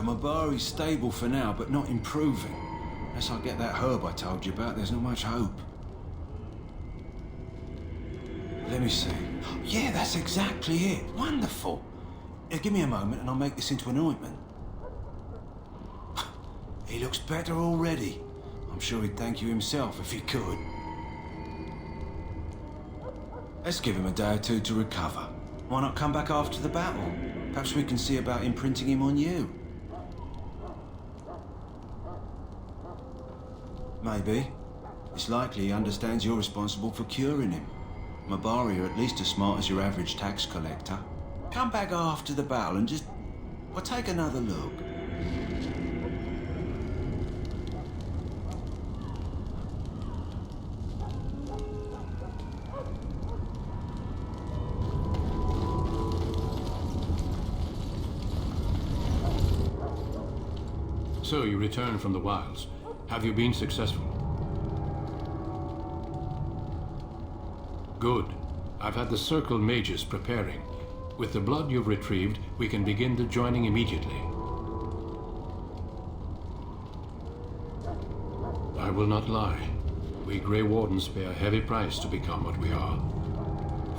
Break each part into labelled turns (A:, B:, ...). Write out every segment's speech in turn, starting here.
A: Mabari's stable for now, but not improving. Unless I get that herb I told you about, there's not much hope. Let me see. Yeah, that's exactly it. Wonderful. Give me a moment and I'll make this into an ointment. He looks better already. I'm sure he'd thank you himself if he could. Let's give him a day or two to recover. Why not come back after the battle? Perhaps we can see about imprinting him on you. Maybe. It's likely he understands you're responsible for curing him. Mabari are at least as smart as your average tax collector. Come back after the battle and just... well, take another look.
B: So you returned from the wilds. Have you been successful? Good. I've had the Circle mages preparing. With the blood you've retrieved, we can begin the joining immediately. I will not lie. We Grey Wardens pay a heavy price to become what we are.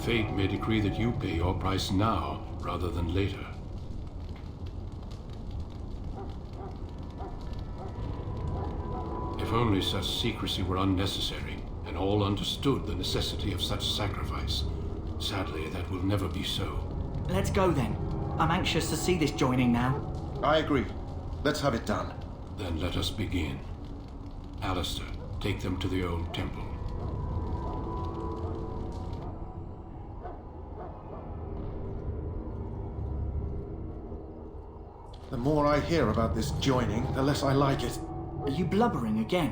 B: Fate may decree that you pay your price now, rather than later. If only such secrecy were unnecessary, and all understood the necessity of such sacrifice. Sadly, that will never be so.
C: Let's go then. I'm anxious to see this joining now.
D: I agree. Let's have it done.
B: Then let us begin. Alistair, take them to the old temple.
D: The more I hear about this joining, the less I like it.
C: Are you blubbering again?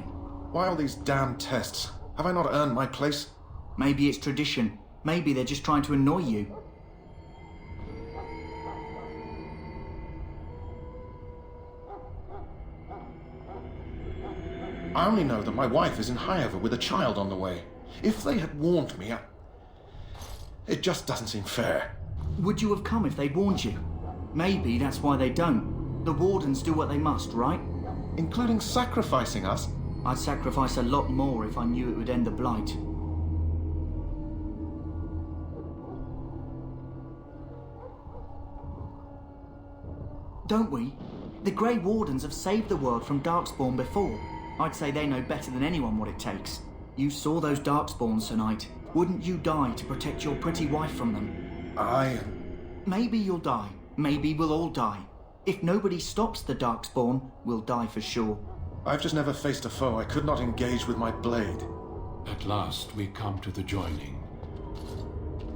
D: Why all these damn tests? Have I not earned my place?
C: Maybe it's tradition. Maybe they're just trying to annoy you.
D: I only know that my wife is in Highover with a child on the way. If they had warned me, it just doesn't seem fair.
C: Would you have come if they'd warned you? Maybe that's why they don't. The Wardens do what they must, right?
D: Including sacrificing us?
C: I'd sacrifice a lot more if I knew it would end the Blight. Don't we? The Grey Wardens have saved the world from Darkspawn before. I'd say they know better than anyone what it takes. You saw those Darkspawns tonight. Wouldn't you die to protect your pretty wife from them?
D: Maybe
C: you'll die. Maybe we'll all die. If nobody stops the Darkspawn, we'll die for sure.
D: I've just never faced a foe I could not engage with my blade.
B: At last, we come to the joining.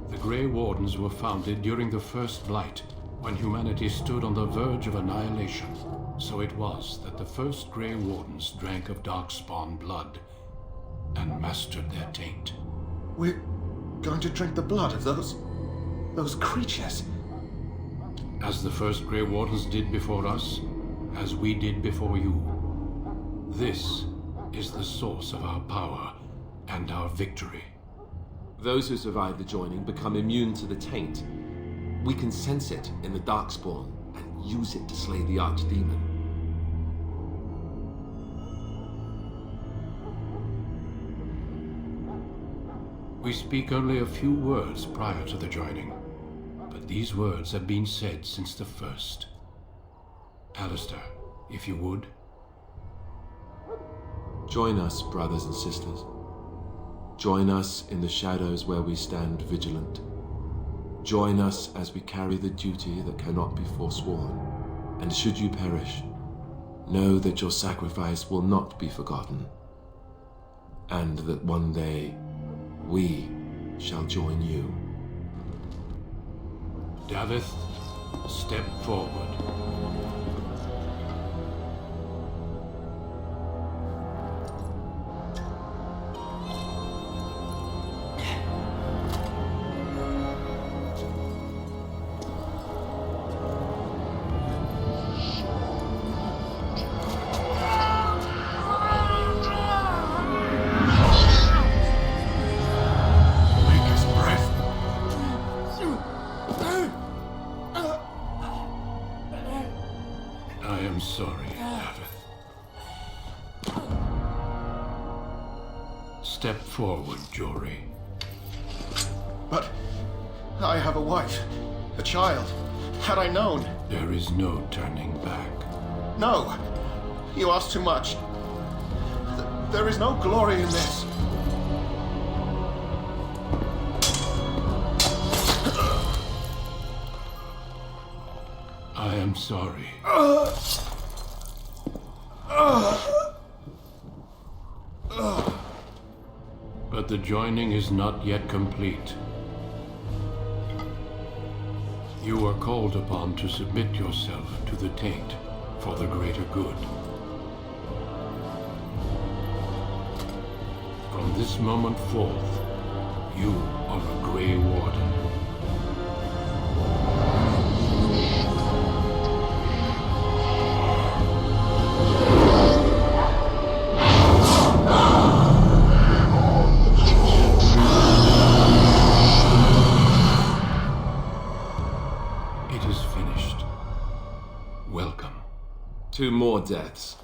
B: The Grey Wardens were founded during the First Blight, when humanity stood on the verge of annihilation. So it was that the first Grey Wardens drank of Darkspawn blood and mastered their taint.
D: We're going to drink the blood of those creatures.
B: As the first Grey Wardens did before us, as we did before you. This is the source of our power and our victory.
E: Those who survive the joining become immune to the taint. We can sense it in the Darkspawn and use it to slay the Archdemon.
B: We speak only a few words prior to the joining, but these words have been said since the first. Alistair, if you would.
E: Join us, brothers and sisters. Join us in the shadows where we stand vigilant. Join us as we carry the duty that cannot be forsworn. And should you perish, know that your sacrifice will not be forgotten, and that one day we shall join you.
B: Davith, step forward. Step forward, Jory.
D: But I have a wife, a child. Had I known...
B: There is no turning back.
D: No! You ask too much. There is no glory in this.
B: I am sorry. But the joining is not yet complete. You are called upon to submit yourself to the taint for the greater good. From this moment forth, you are a Grey Warden. It is finished. Welcome.
E: 2 more deaths.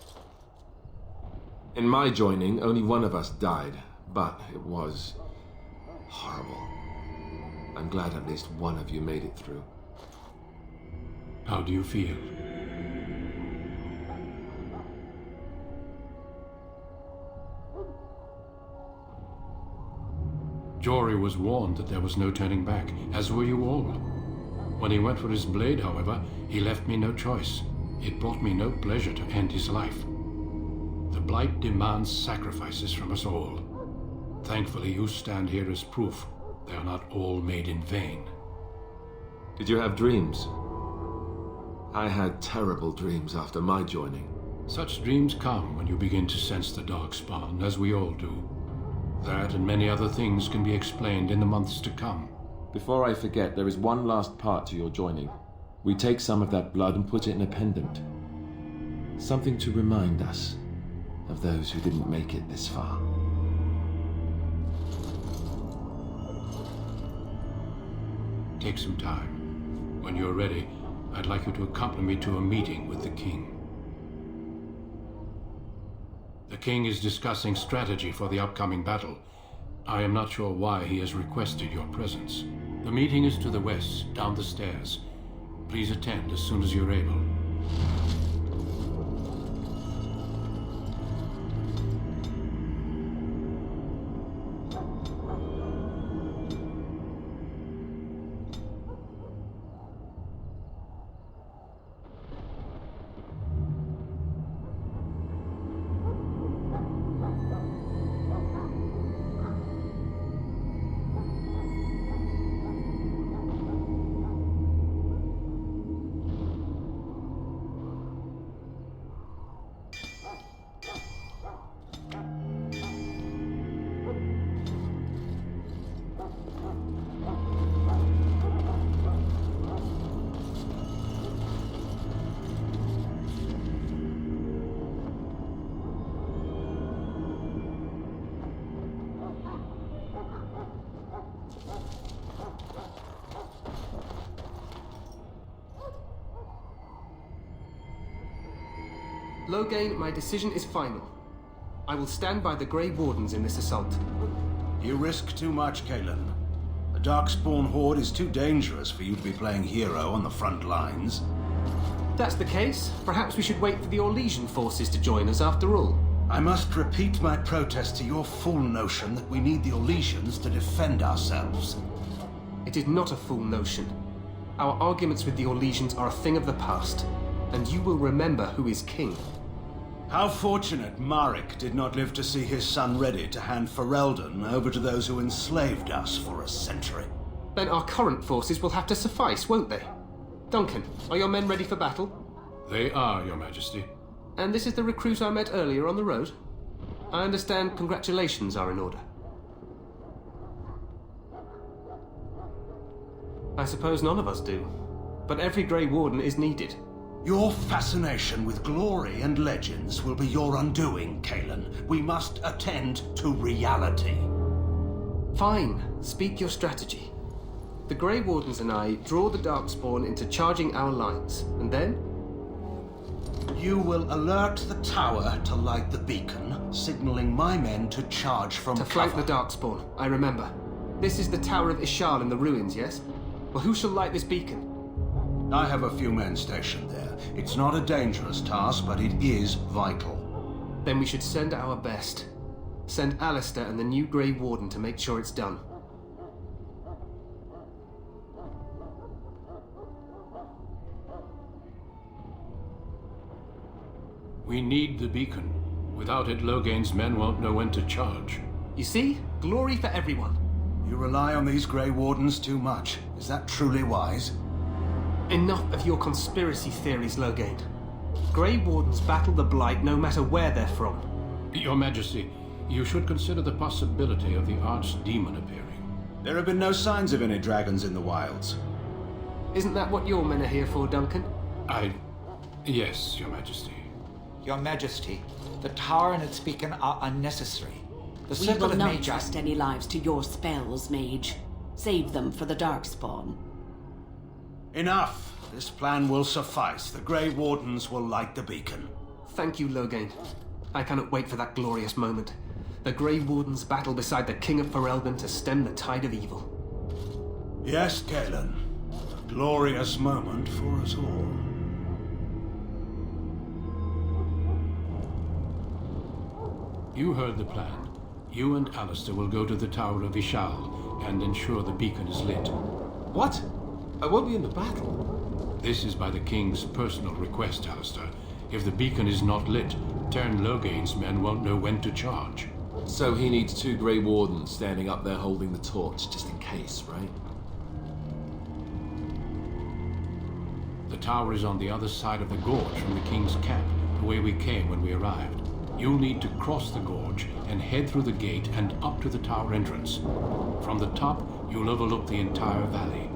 E: In my joining, only one of us died, but it was horrible. I'm glad at least one of you made it through.
B: How do you feel? Jory was warned that there was no turning back, as were you all. When he went for his blade, however, he left me no choice. It brought me no pleasure to end his life. The Blight demands sacrifices from us all. Thankfully, you stand here as proof they are not all made in vain.
E: Did you have dreams? I had terrible dreams after my joining.
B: Such dreams come when you begin to sense the Darkspawn, as we all do. That and many other things can be explained in the months to come.
E: Before I forget, there is one last part to your joining. We take some of that blood and put it in a pendant. Something to remind us of those who didn't make it this far.
B: Take some time. When you're ready, I'd like you to accompany me to a meeting with the King. The King is discussing strategy for the upcoming battle. I am not sure why he has requested your presence. The meeting is to the west, down the stairs. Please attend as soon as you're able.
F: Loghain, my decision is final. I will stand by the Grey Wardens in this assault.
A: You risk too much, Kalen. The Darkspawn horde is too dangerous for you to be playing hero on the front lines.
F: If that's the case, perhaps we should wait for the Orlesian forces to join us after all.
A: I must repeat my protest to your fool notion that we need the Orlesians to defend ourselves.
F: It is not a fool notion. Our arguments with the Orlesians are a thing of the past, and you will remember who is king.
A: How fortunate Marek did not live to see his son ready to hand Ferelden over to those who enslaved us for a century.
F: Then our current forces will have to suffice, won't they? Duncan, are your men ready for battle?
B: They are, Your Majesty.
F: And this is the recruit I met earlier on the road? I understand congratulations are in order. I suppose none of us do, but every Grey Warden is needed.
A: Your fascination with glory and legends will be your undoing, Kalen. We must attend to reality.
F: Fine, speak your strategy. The Grey Wardens and I draw the Darkspawn into charging our lines, and then
A: You will alert the tower to light the beacon, signaling my men to charge from
F: To
A: cover.
F: flank the Darkspawn, I remember. This is the Tower of Ishal in the ruins, yes? Well, who shall light this beacon?
A: I have a few men stationed there. It's not a dangerous task, but it is vital.
F: Then we should send our best. Send Alistair and the new Grey Warden to make sure it's done.
B: We need the beacon. Without it, Loghain's men won't know when to charge.
F: You see? Glory for everyone.
A: You rely on these Grey Wardens too much. Is that truly wise?
F: Enough of your conspiracy theories, Loghain. Grey Wardens battle the Blight no matter where they're from.
B: Your Majesty, you should consider the possibility of the Archdemon appearing.
A: There have been no signs of any dragons in the wilds.
F: Isn't that what your men are here for, Duncan?
B: Yes, Your Majesty.
G: Your Majesty, the tower and its beacon are unnecessary. The
H: We
G: circle
H: will
G: of
H: not
G: Magi...
H: trust any lives to your spells, Mage. Save them for the Darkspawn.
A: Enough! This plan will suffice. The Grey Wardens will light the beacon.
F: Thank you, Loghain. I cannot wait for that glorious moment. The Grey Wardens battle beside the King of Ferelden to stem the tide of evil.
A: Yes, Galen. A glorious moment for us all.
B: You heard the plan. You and Alistair will go to the Tower of Ishal and ensure the beacon is lit.
E: What? I won't be in the battle.
B: This is by the King's personal request, Alistair. If the beacon is not lit, Tern Loghain's men won't know when to charge.
E: So he needs 2 Grey Wardens standing up there holding the torch, just in case, right?
B: The tower is on the other side of the gorge from the King's camp, the way we came when we arrived. You'll need to cross the gorge and head through the gate and up to the tower entrance. From the top, you'll overlook the entire valley.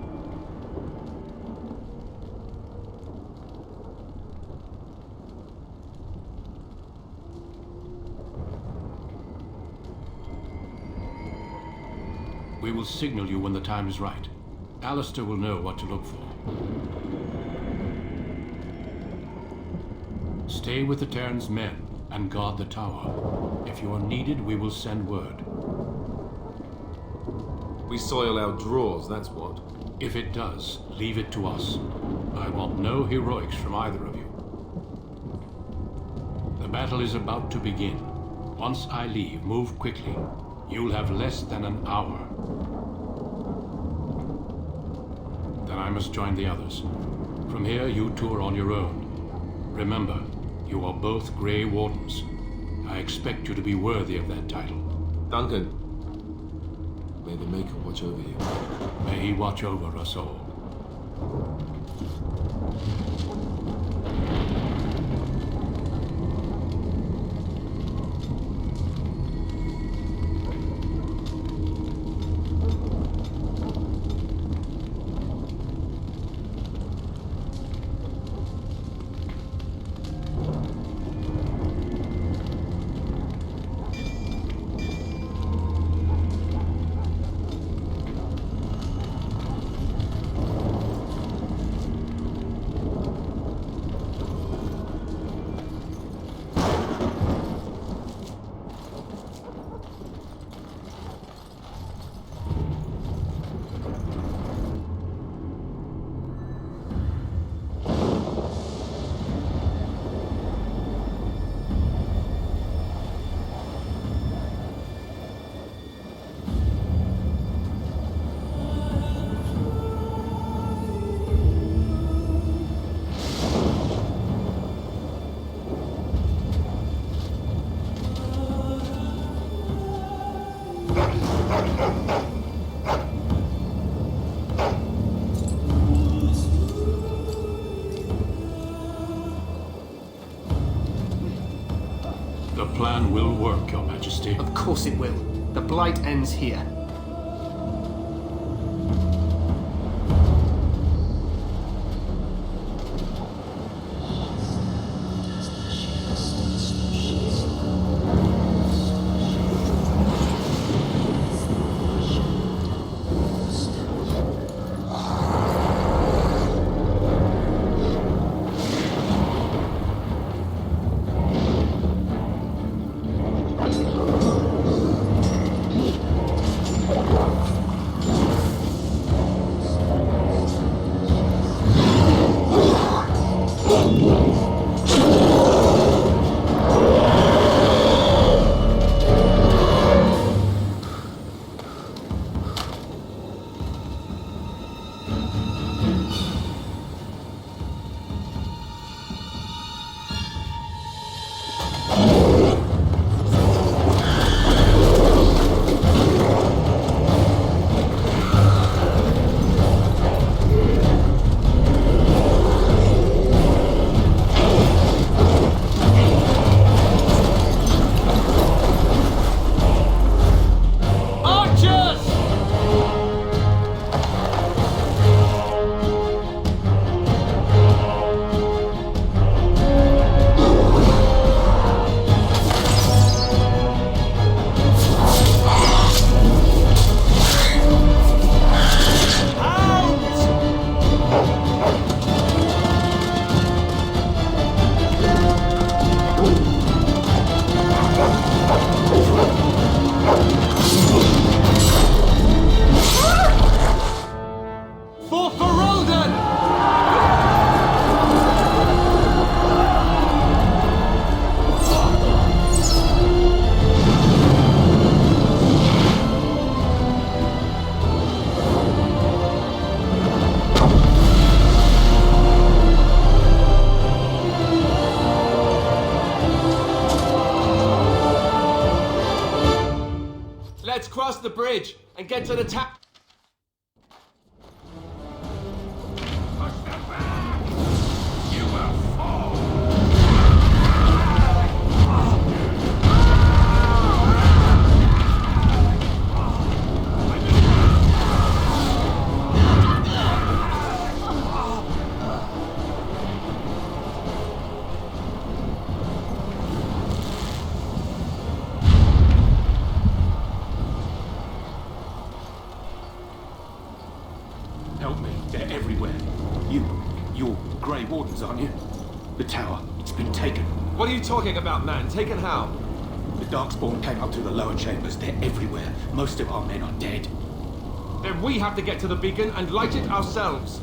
B: We will signal you when the time is right. Alistair will know what to look for. Stay with the Terran's men and guard the tower. If you are needed, we will send word.
E: We soil our drawers, that's what.
B: If it does, leave it to us. I want no heroics from either of you. The battle is about to begin. Once I leave, move quickly. You'll have less than an hour. Then I must join the others. From here, you two are on your own. Remember, you are both Grey Wardens. I expect you to be worthy of that title.
E: Duncan, may the Maker watch over you.
B: May he watch over us all. The plan will work, Your Majesty.
F: Of course it will. The Blight ends here. Let's cross the bridge and get to the tower.
B: You will fall!
I: Help me. They're everywhere. You're Grey Wardens, aren't you? The tower. It's been taken.
F: What are you talking about, man? Taken how?
I: The Darkspawn came up through the lower chambers. They're everywhere. Most of our men are dead.
F: Then we have to get to the beacon and light it ourselves.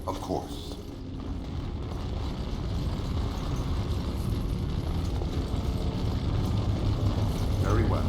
D: Of course. Very well.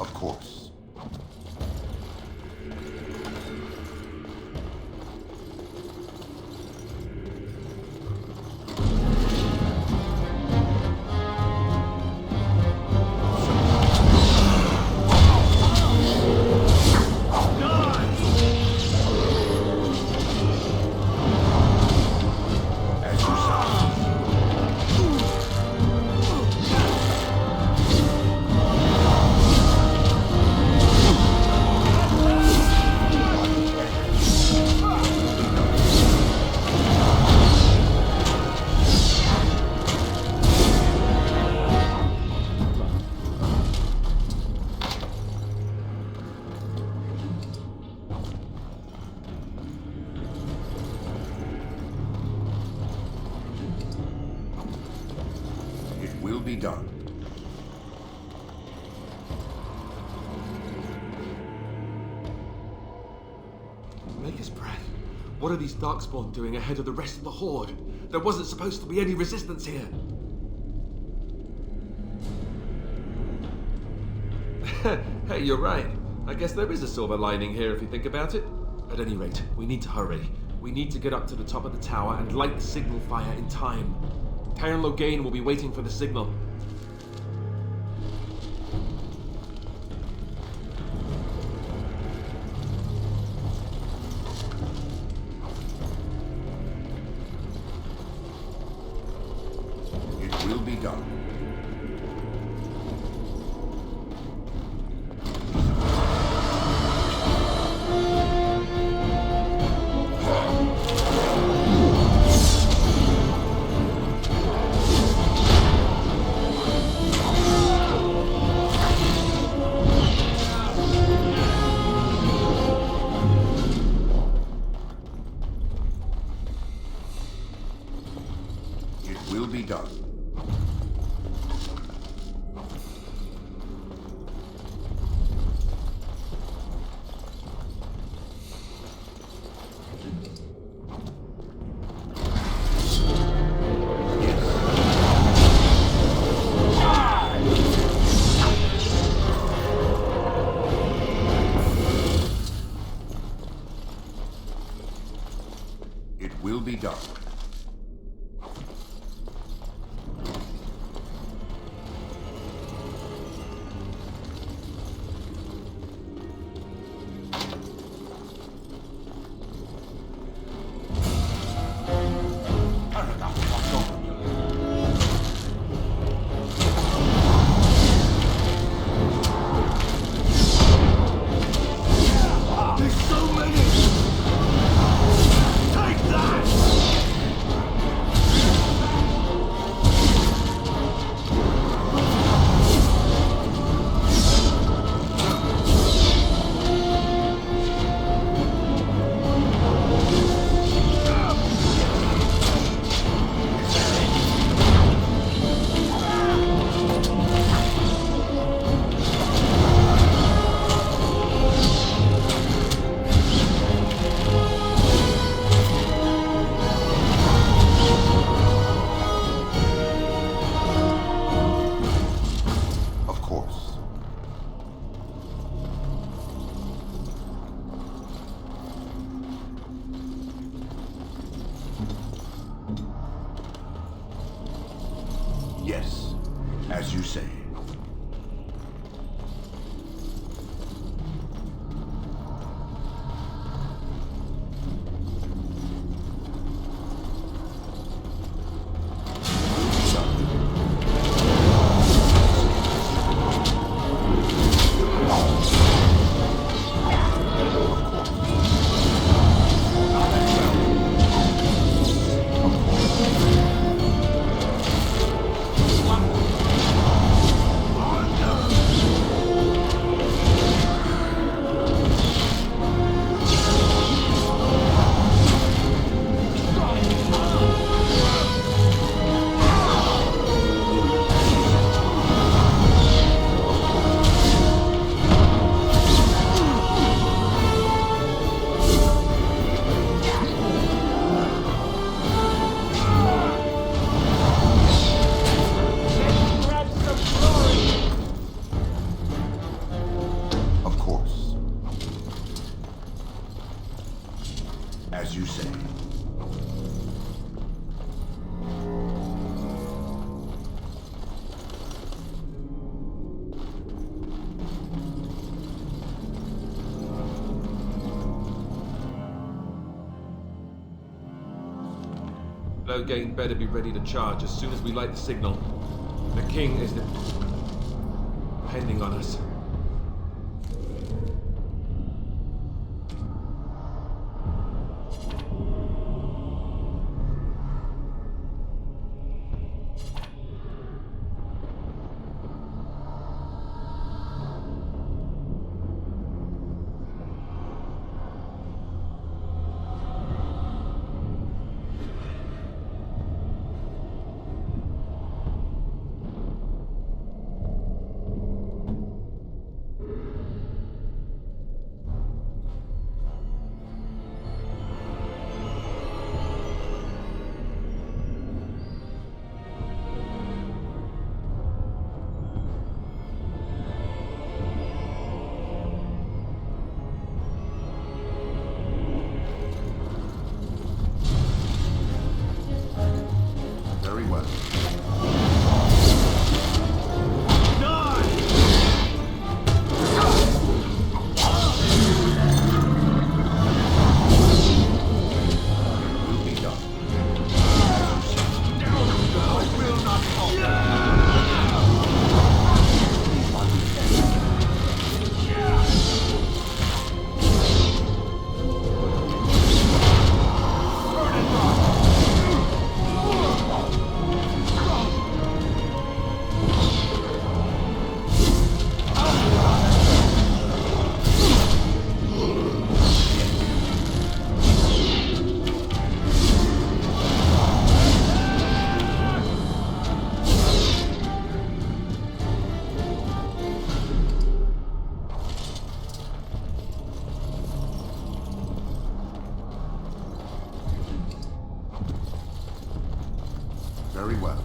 D: Of course. Will be done.
E: Maker's breath. What are these Darkspawn doing ahead of the rest of the Horde? There wasn't supposed to be any resistance here. Hey, you're right. I guess there is a silver lining here if you think about it. At any rate, we need to hurry. We need to get up to the top of the tower and light the signal fire in time. Tyron Logain will be waiting for the signal.
D: It will be done. Will be done. It will be done.
A: As you say.
E: Loghain better be ready to charge as soon as we light the signal. The king is depending on us.
A: Very well. Very well.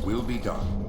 J: will be done.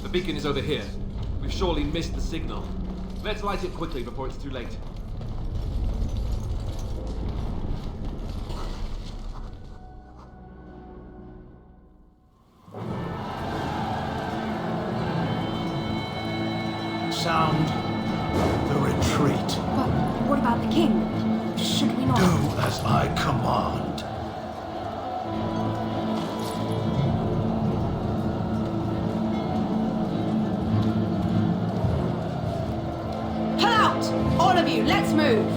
K: The beacon is over here. We've surely missed the signal. Let's light it quickly before it's too late.
A: Sound the retreat.
L: But what about the king? Should we not...
A: Do as I command.
L: Pull out! All of you, let's move!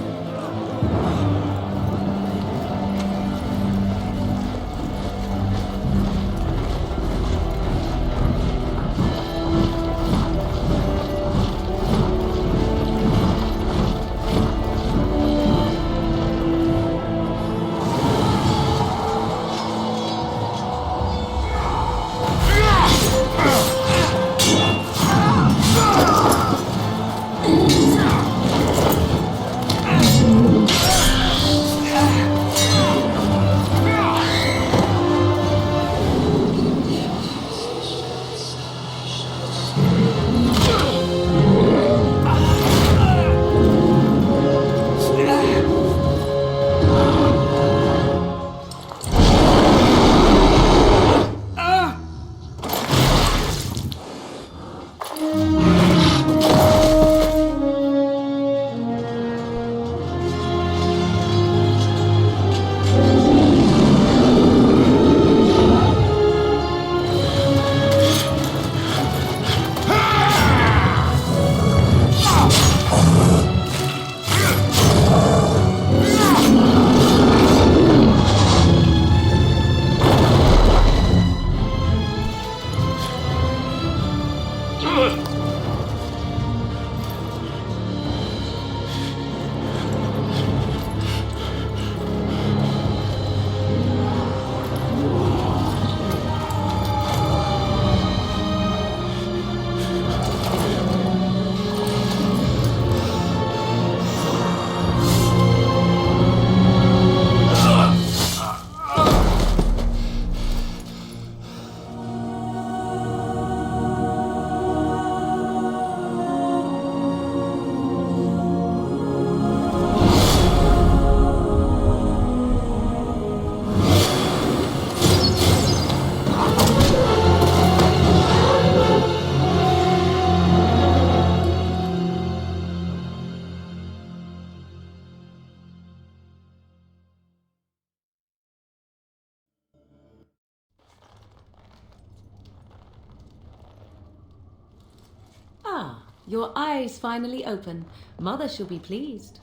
L: Ah, your eyes finally open. Mother shall be pleased.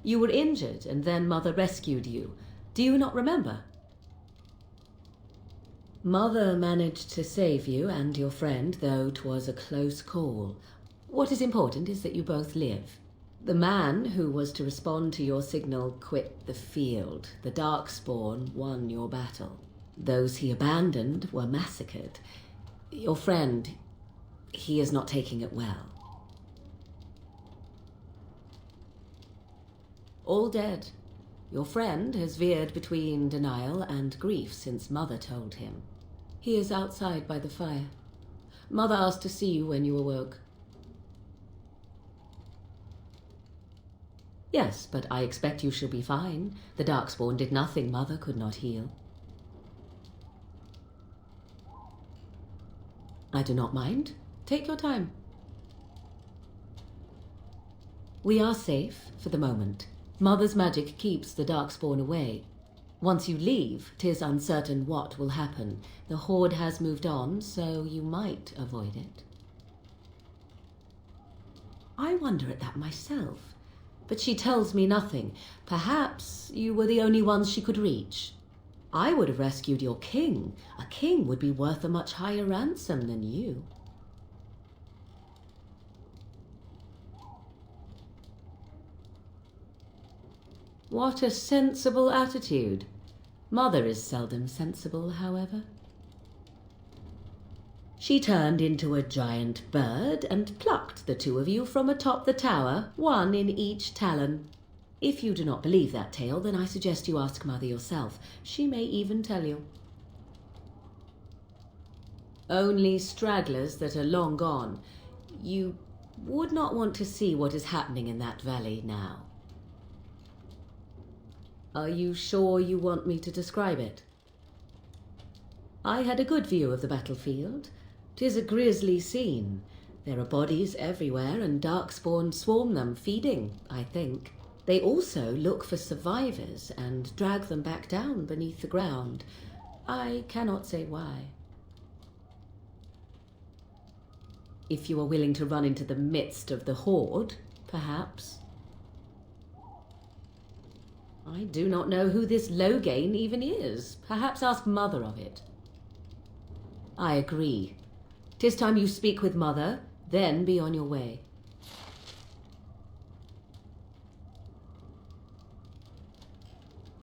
L: You were injured, and then Mother rescued you. Do you not remember? Mother managed to save you and your friend, though 'twas a close call. What is important is that you both live. The man who was to respond to your signal quit the field. The Darkspawn won your battle. Those he abandoned were massacred. Your friend, he is not taking it well. All dead. Your friend has veered between denial and grief since Mother told him. He is outside by the fire. Mother asked to see you when you awoke. Yes, but I expect you shall be fine. The Darkspawn did nothing Mother could not heal. I do not mind. Take your time. We are safe for the moment. Mother's magic keeps the Darkspawn away. Once you leave, 'tis uncertain what will happen. The Horde has moved on, so you might avoid it. I wonder at that myself, but she tells me nothing. Perhaps you were the only ones she could reach. I would have rescued your king. A king would be worth a much higher ransom than you. What a sensible attitude. Mother is seldom sensible, however. She turned into a giant bird and plucked the two of you from atop the tower, one in each talon. If you do not believe that tale, then I suggest you ask Mother yourself. She may even tell you. Only stragglers that are long gone. You would not want to see what is happening in that valley now. Are you sure you want me to describe it? I had a good view of the battlefield. 'Tis a grisly scene. There are bodies everywhere, and Darkspawn swarm them, feeding, I think. They also look for survivors and drag them back down beneath the ground. I cannot say why. If you are willing to run into the midst of the Horde, perhaps. I do not know who this Loghain even is. Perhaps ask Mother of it. I agree. 'Tis time you speak with Mother, then be on your way.